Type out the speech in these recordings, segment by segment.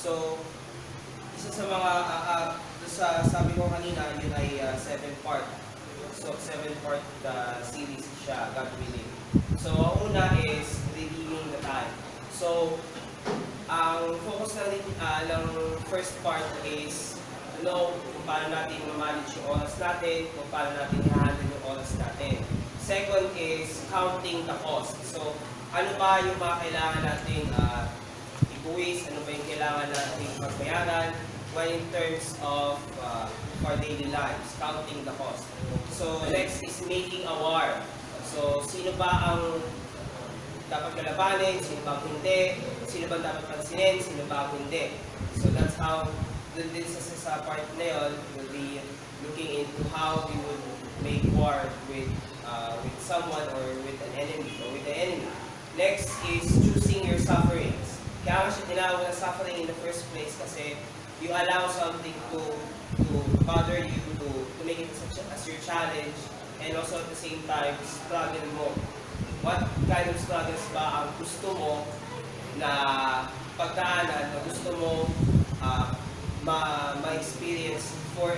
So, isa sa mga, sabi ko kanina, yun ay 7-part. So, 7-part series siya, God willing. So, ang una is redeeming the time. So, ang focus ng first part is kung paano natin ma-manage yung oras natin, kung paano natin i-handle yung oras natin. Second is counting the cost. So, ano ba yung mga kailangan natin i-buwis, ano ba yung kailangan natin pagbayaran when in terms of our daily lives, counting the cost. So, next is making a war. So, sino ba ang dapat kalabanin, sino ba ang hindi, sino ba dapat pansinin, sino ba ang hindi. So, that's how this is sa part na yun, we'll be looking into how we would make war with someone or with an enemy or with the enemy. Next is choosing your sufferings. Kaya siya tinawag na suffering in the first place kasi you allow something to bother you, to make it as your challenge, and also at the same time, struggle mo. What kind of struggles ba ang gusto mo na pagdaanan, na gusto mo ma-experience for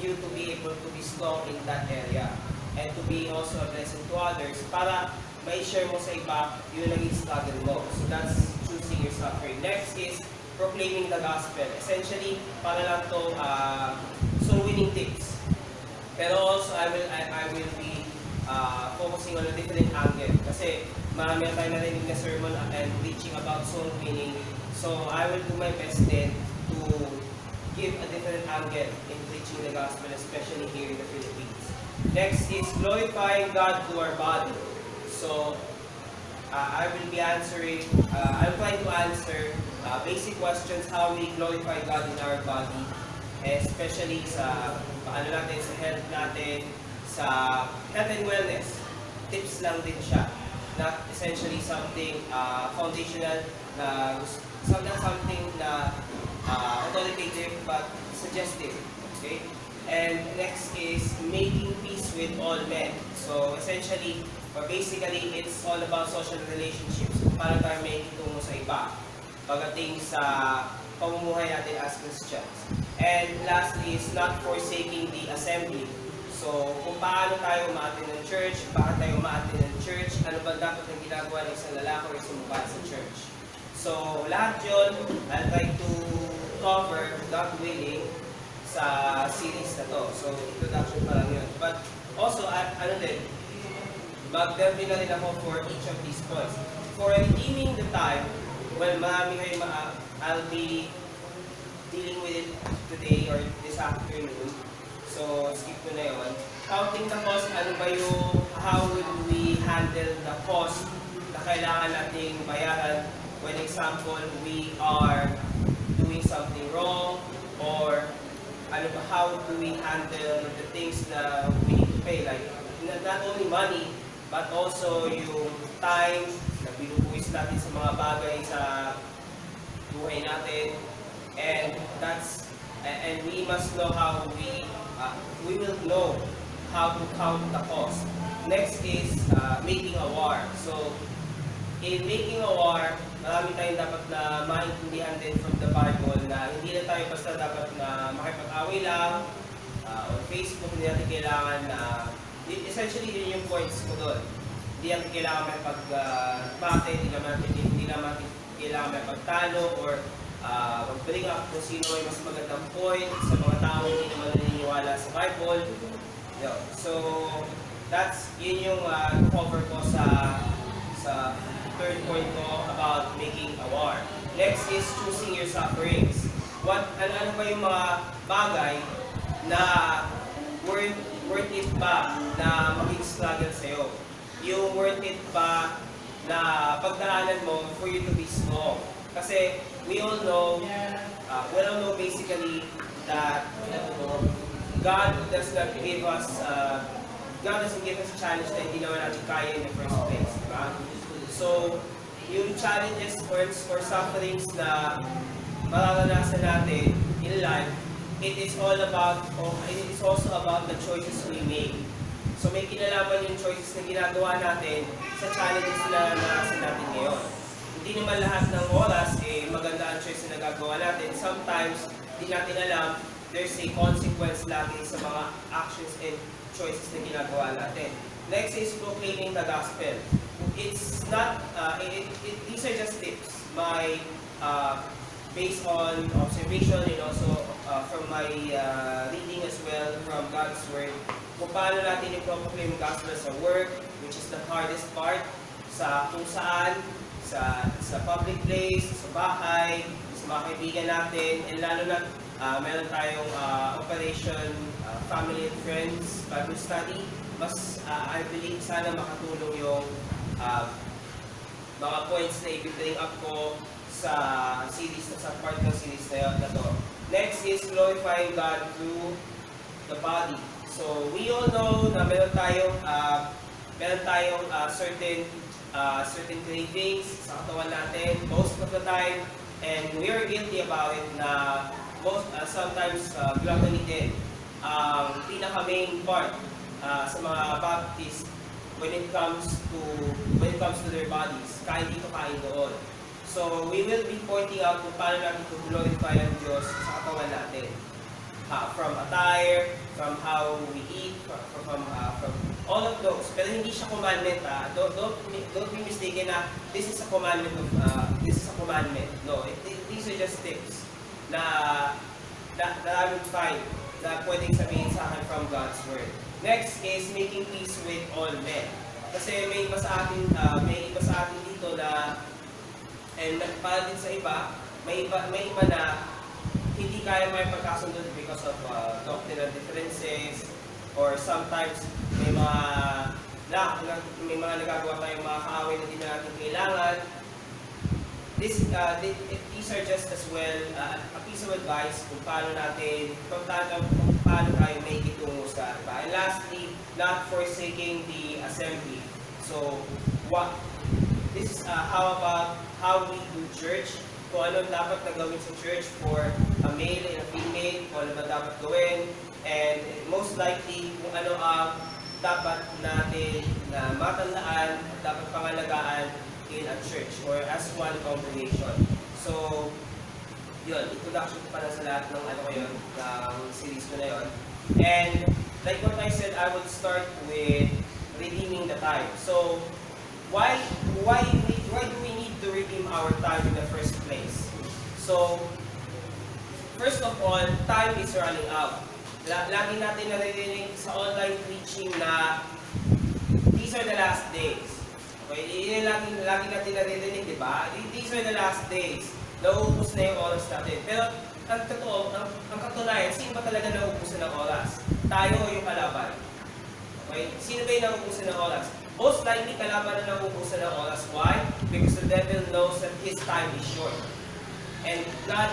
you to be able to be strong in that area and to be also a blessing to others para ma-share mo sa iba yung naging struggle mo. So that's choosing your suffering. Next is proclaiming the gospel. Essentially, para lang to soul winning tips. Pero also I will be focusing on a different angle kasi marami na tayo narinig na sermon and preaching about soul winning. So I will do my best then to give a different angle in preaching the gospel, especially here in the Philippines. Next is glorifying God through our body. So I will be answering, I'll try to answer basic questions how we glorify God in our body, especially sa paano natin, sa health natin, sa health and wellness. Tips lang din siya. Not essentially something foundational, something na authoritative but suggestive. Okay? And next is making peace with all men. So essentially, or basically, it's all about social relationships. Paano tayo may itungo sa iba pagdating sa pamumuhay natin as Christians. And lastly is not forsaking the assembly. So, kung paano tayo umaattend ng church, bakit tayo umaattend ng church, ano ba dapat ang ginagawa ng isang lalaki o isang babae sa church. So, lahat yun, I'll try to cover, God willing, sa series na to. So, introduction pa lang yun. But also, mag-delve na rin ako for each of these points. For redeeming the time, well, marami kayo I'll be dealing with it today or this afternoon. So, skip ko na yun. Counting the cost, ano ba yung, how would we handle the cost na kailangan nating bayaran when, example, we are doing something wrong, or ano ba, how do we handle the things na we need to pay, like not only money, but also yung time na binubuwis natin sa mga bagay sa buhay natin, and we must know how we will know how to count the cost. Next is making a war. So, in making a war, marami tayong dapat na maintindihan din from the Bible na hindi na tayo basta dapat na makipag-away lang on Facebook, hindi natin kailangan na essentially yun yung points ko doon. Hindi natin kailangan mag-bate, hindi naman kailangan magpagtalo or mag-bring up kung sino ay mas magandang point sa mga tao hindi naman naniniwala sa Bible. So, yun yung cover ko sa third point ko about making a war. Next is choosing your sufferings. Ano ba yung mga bagay na worth it ba na maging struggle sa'yo? Yung worth it ba na pagdaanan mo for you to be strong? Kasi we all know basically that God doesn't give us a challenge na hindi naman natin kaya in the first place, diba? So, yung challenges or sufferings na mararanasan natin in life, it is also about the choices we make. So, may kinalaman yung choices na ginagawa natin sa challenges na naranasan natin ngayon. hindi naman lahat ng oras maganda ang choice na nagagawa natin. Sometimes, hindi natin alam, there's a consequence lagi sa mga actions and choices na ginagawa natin. Next is proclaiming the gospel. It's not, these are just tips. Based on observation and also from my reading as well from God's Word, kung paano natin i-proclaim gospel sa work, which is the hardest part, sa kung saan, sa public place, sa bahay, sa mga kaibigan natin, and lalo na meron tayong operation, family and friends, Bible study. Mas, I believe, sana makatulong yung mga points na i-bring up ko sa series, sa part ng series na to. Next is glorifying God through the body. So, we all know na meron tayong certain cravings sa katawan natin most of the time, and we are guilty about it na sometimes gluttony din ang pinaka-main part sa mga Baptist when it comes to their bodies. Kain dito, kain doon. So, we will be pointing out kung paano natin to glorify ang Diyos sa katawan natin. From attire, from how we eat, from all of those. Pero hindi siya commandment. Don't be mistaken na this is a commandment. No, these are just tips na I would find na pwedeng sabihin sa akin from God's Word. Next is making peace with all men. Kasi may iba sa atin dito na, and para din sa iba, may iba na hindi kaya may pagkasundo because of doctrinal differences, or sometimes may mga nagagawa tayong mga kaaway na hindi na natin kailangan. These are just as well a piece of advice kung paano tayo may itungo sa iba. And lastly, not forsaking the assembly. So, this is how about how we do church, kung ano dapat na gawin sa church for a male and a female, kung ano ba dapat gawin, and most likely kung ano ang dapat natin na matandaan, dapat pangalagaan in a church or as one congregation. So, yun, introduction ko pala sa lahat ng ng series ko na yun. And like what I said, I would start with redeeming the time. So, why do we need to redeem our time in the first place? So, first of all, time is running out. Lagi natin naririnig sa online preaching na these are the last days. Okay, yun lagi natin naririnig, di ba? These are the last days. Nauubos na yung oras natin. Pero ang katunayan, sino ba talaga nauubusan ng oras? Tayo o yung kalaban? Okay? Sino ba yung nauubusan ng oras? Most likely, kalaban na nauubusan ng oras. Why? Because the devil knows that his time is short. And God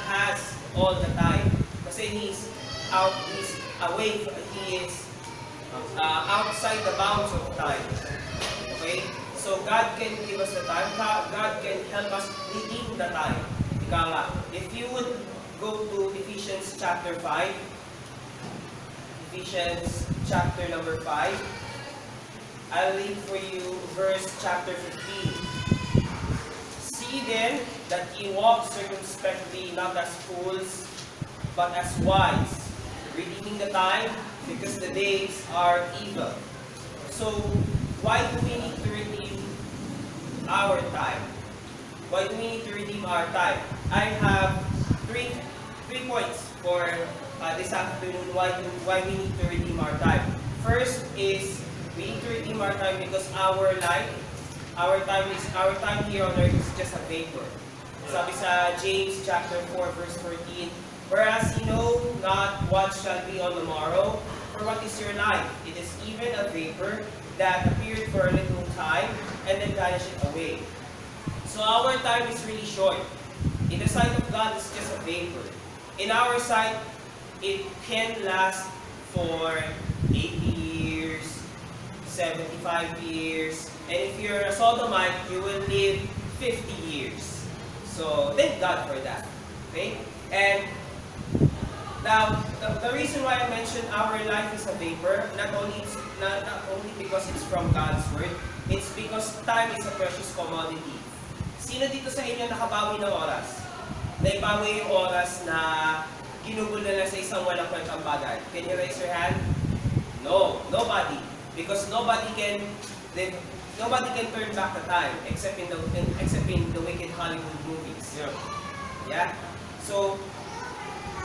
has all the time. Kasi he is outside the bounds of time. Okay? So God can give us the time. God can help us redeem the time. Ika nga, if you would go to Ephesians chapter 5, Ephesians chapter number 5, I'll read for you verse chapter 15. See then that ye walk circumspectly, not as fools, but as wise, redeeming the time, because the days are evil. So, why do we need to redeem our time? Why do we need to redeem our time? I have three points for this afternoon why we need to redeem our time. First is we need to redeem our time because our time here on earth is just a vapor. Sabi sa James chapter 4 verse 13, whereas you know not what shall be on the morrow, or what is your life? It is even a vapor that appeared for a little time and then vanished away. So our time is really short. In the sight of God, it's just a vapor. In our sight, it can last for 80 years, 75 years, and if you're a sodomite, you will live 50 years. So thank God for that. Okay? And now, the reason why I mentioned our life is a vapor, not only because it's from God's Word, it's because time is a precious commodity. Sino dito sa inyo nakabawi ng oras? Naibawi yung oras na ginugol na lang sa isang walang kwentang bagay. Can you raise your hand? No, nobody. Because nobody can turn back the time except in the wicked Hollywood movies. Yeah. So,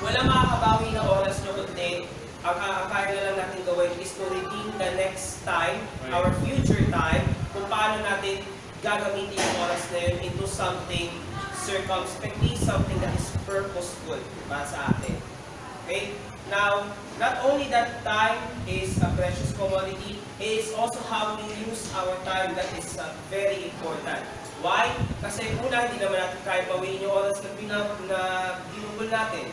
wala makakabawi na oras nyo kundi ang kaya na lang natin gawin is to redeem the next time, our future time, kung paano natin gagamitin yung oras na yun into something circumspectly, something that is purposeful para sa atin. Okay? Now, not only that time is a precious commodity, it is also how we use our time that is very important. Why? Kasi una, hindi naman natin kaya bawiin yung oras na ginugol natin.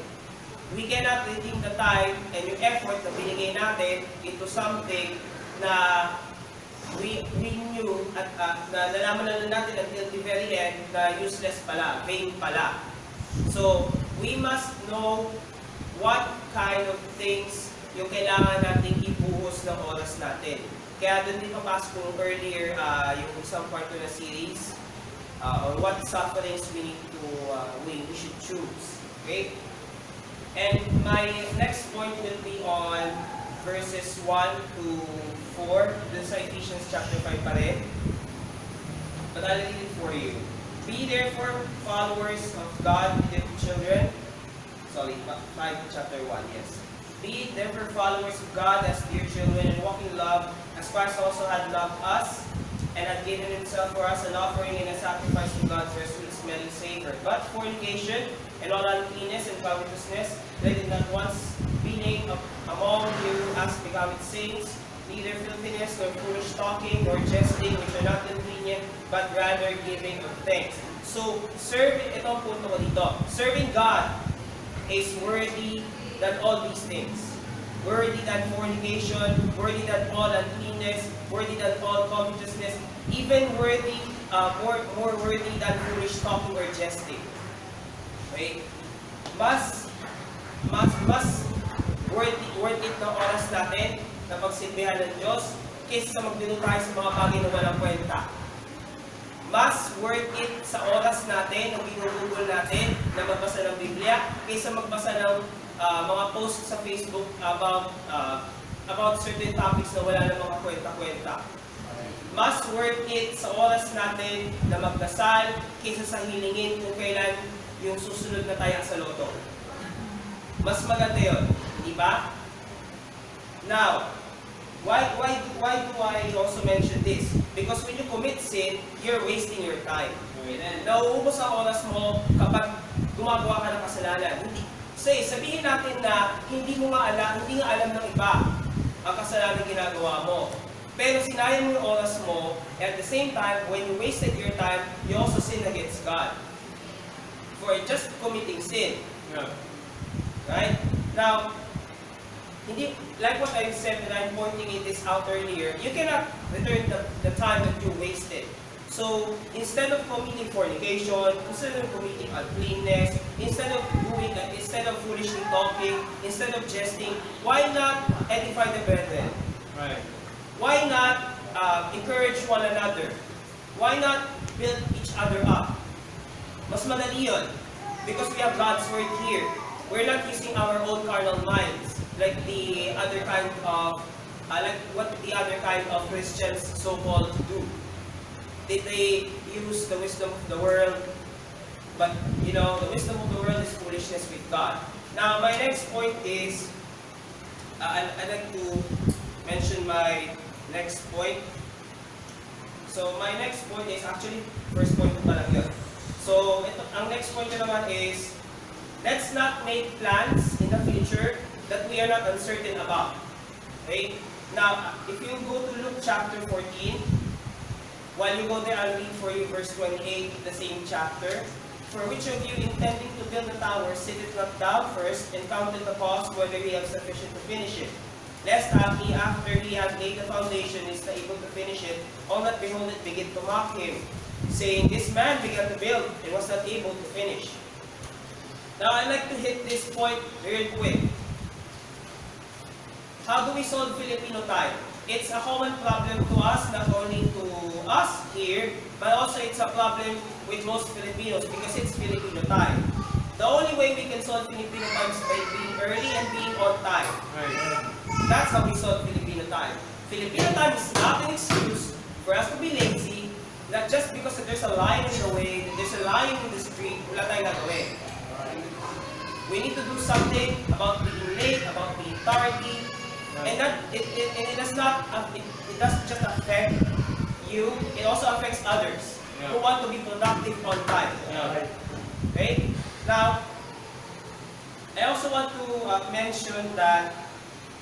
We cannot redeem the time and yung effort na binigay natin into something na we knew at nalaman na natin until the very end na useless pala, vain pala. So, we must know what kind of things yung kailangan natin ibuhos ng oras natin. Kaya doon din papasok kung earlier yung isang part na series on what sufferings we need to, we should choose. Okay? And my next point will be on verses 1 to 4, dun sa Ephesians chapter 5 pa rin. But I'll read it for you. Be therefore followers of God, little children. Sorry, 5 chapter 1, yes. Be therefore followers of God as dear children, and walk in love, as Christ also had loved us, and had given himself for us an offering and a sacrifice to God for a sweet-smelling savor. But fornication, and all uncleanness and covetousness, let it not once be named among you as becoming saints, neither filthiness, nor foolish talking, nor jesting, which are not convenient, but rather giving of thanks. So, itong punto ko dito. Serving God is worthy than all these things. Worthy than fornication, worthy than all uncleanness, worthy than all covetousness, even worthy, more worthy than foolish talking or jesting. Okay? Mas worth it ng oras natin na pagsilbihan ng Diyos kaysa sa magbilo tayo sa mga bagay na walang kwenta. Mas worth it sa oras natin, ang ginugugol natin na magbasa ng Bibliya kaysa magbasa ng mga posts sa Facebook about certain topics na wala na mga kwenta-kwenta. Mas worth it sa oras natin na magdasal kaysa sa hilingin kung kailan yung susunod na taya sa loto. Mas maganda yun, di ba? Now, why do I also mention this? Because when you commit sin, you're wasting your time. Nauubos ang oras mo kapag gumagawa ka ng kasalanan. Sabihin natin na hindi nga alam ng iba ang kasalanan ginagawa mo. Pero sinayang mo yung oras mo, at the same time, when you wasted your time, you also sin against God for just committing sin. Yeah. Right? Now, hindi, like what I said when I'm pointing this out earlier, you cannot return the time that you wasted. So, instead of committing fornication, instead of committing uncleanness, instead of foolishly talking, instead of jesting, why not edify the brethren? Right. Why not encourage one another? Why not build each other up? Mas madali yun. Because we have God's word here. We're not using our own carnal minds like the other kind of Christians so-called do. They use the wisdom of the world, but the wisdom of the world is foolishness with God. Now, my next point is, I'd like to mention my next point. So, my next point is actually, first point ko pa lang yun. So, ang next point ko naman is, let's not make plans in the future that we are not uncertain about. Okay? Now, if you go to Luke chapter 14, while you go there, I'll read for you verse 28, the same chapter. For which of you intending to build a tower, sitteth not down first, and counteth the cost, whether he have sufficient to finish it? Lest he, after he had laid the foundation, is not able to finish it, all that behold it begin to mock him, saying, This man began to build, and was not able to finish. Now, I'd like to hit this point very quick. How do we solve Filipino time? It's a common problem to us, not only to us here, but also it's a problem with most Filipinos because it's Filipino time. The only way we can solve Filipino time is by being early and being on time. Right. That's how we solve Filipino time. Filipino time is not an excuse for us to be lazy, not just because that there's a lion in the way, that there's a lion in the street, wala tayong gagawin. We need to do something about being late, about being tardy, and it does not it doesn't just affect you, it also affects others who want to be productive on time. Okay? Now, I also want to mention that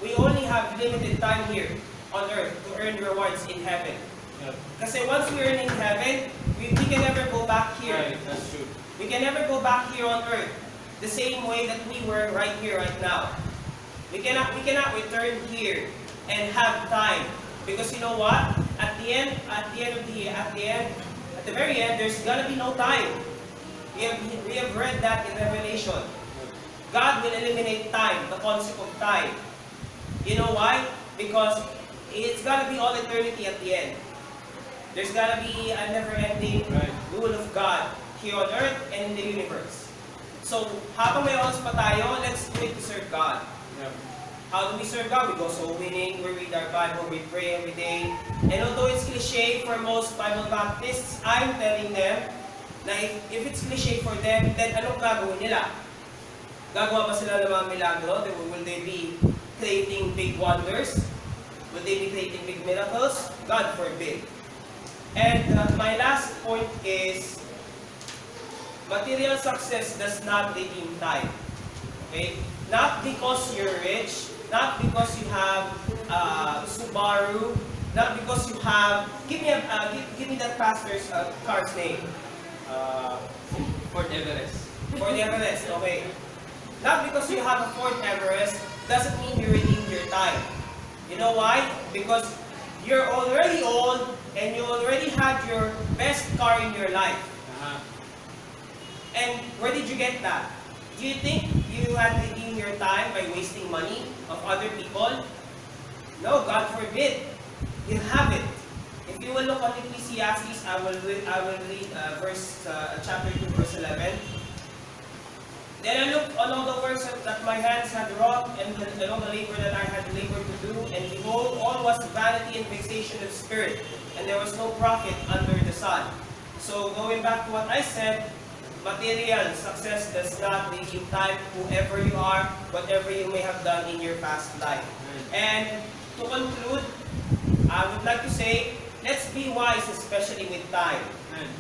we only have limited time here on earth to earn rewards in heaven. Kasi once we earn in heaven, we can never go back here. Right, that's true. We can never go back here on earth the same way that we were right here, right now. We cannot return here and have time. Because you know what? At the very end, there's gonna be no time. We have read that in Revelation. God will eliminate time, the concept of time. You know why? Because it's gonna be all eternity at the end. There's gonna be a never-ending rule of God here on earth and in the universe. So, habang may oras pa tayo, let's do it to serve God. How do we serve God? We go soul winning, we read our Bible, we pray every day. And although it's cliche for most Bible Baptists, I'm telling them na if it's cliche for them, then anong gagawin nila? Gagawa ba sila ng mga milagro? Will they be creating big wonders? Will they be creating big miracles? God forbid. And my last point is, material success does not redeem time. Okay? Not because you're rich, not because you have Subaru, not because you have. Give me that pastor's car's name. Fort Everest. Fort Everest. Okay. Not because you have a Fort Everest doesn't mean you redeemed your time. You know why? Because you're already old and you already had your best car in your life. And where did you get that? Do you think you had redeemed your time by wasting money of other people? No, God forbid. You have it. If you will look at Ecclesiastes, I will read chapter 2, verse 11. Then I looked on all the works that my hands had wrought, and all the labor that I had labored to do, and behold, all was vanity and vexation of spirit, and there was no profit under the sun. So going back to what I said, material success does not redeem time, whoever you are, whatever you may have done in your past life. And to conclude, I would like to say, let's be wise, especially with time.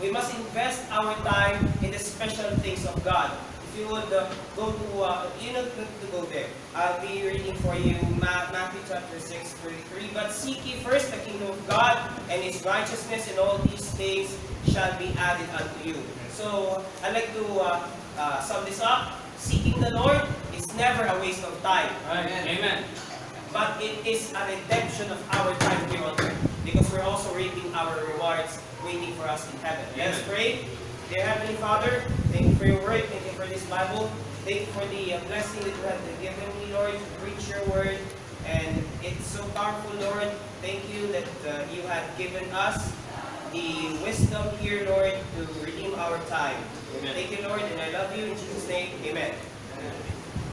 We must invest our time in the special things of God. If you would go to, you don't need to go there. I'll be reading for you Matthew chapter 6, 33. But seek ye first the kingdom of God and His righteousness, and all these things shall be added unto you. So, I'd like to sum this up. Seeking the Lord is never a waste of time. Amen. But it is a redemption of our time here on earth, because we're also reaping our rewards waiting for us in heaven. Let's pray. Dear Heavenly Father, thank you for your word, thank you for this Bible, thank you for the blessing that you have given me, Lord, to preach your word. And it's so powerful, Lord. Thank you that you have given us the wisdom here, Lord, to redeem our time. Amen. Thank you, Lord, and I love you. In Jesus' name, amen.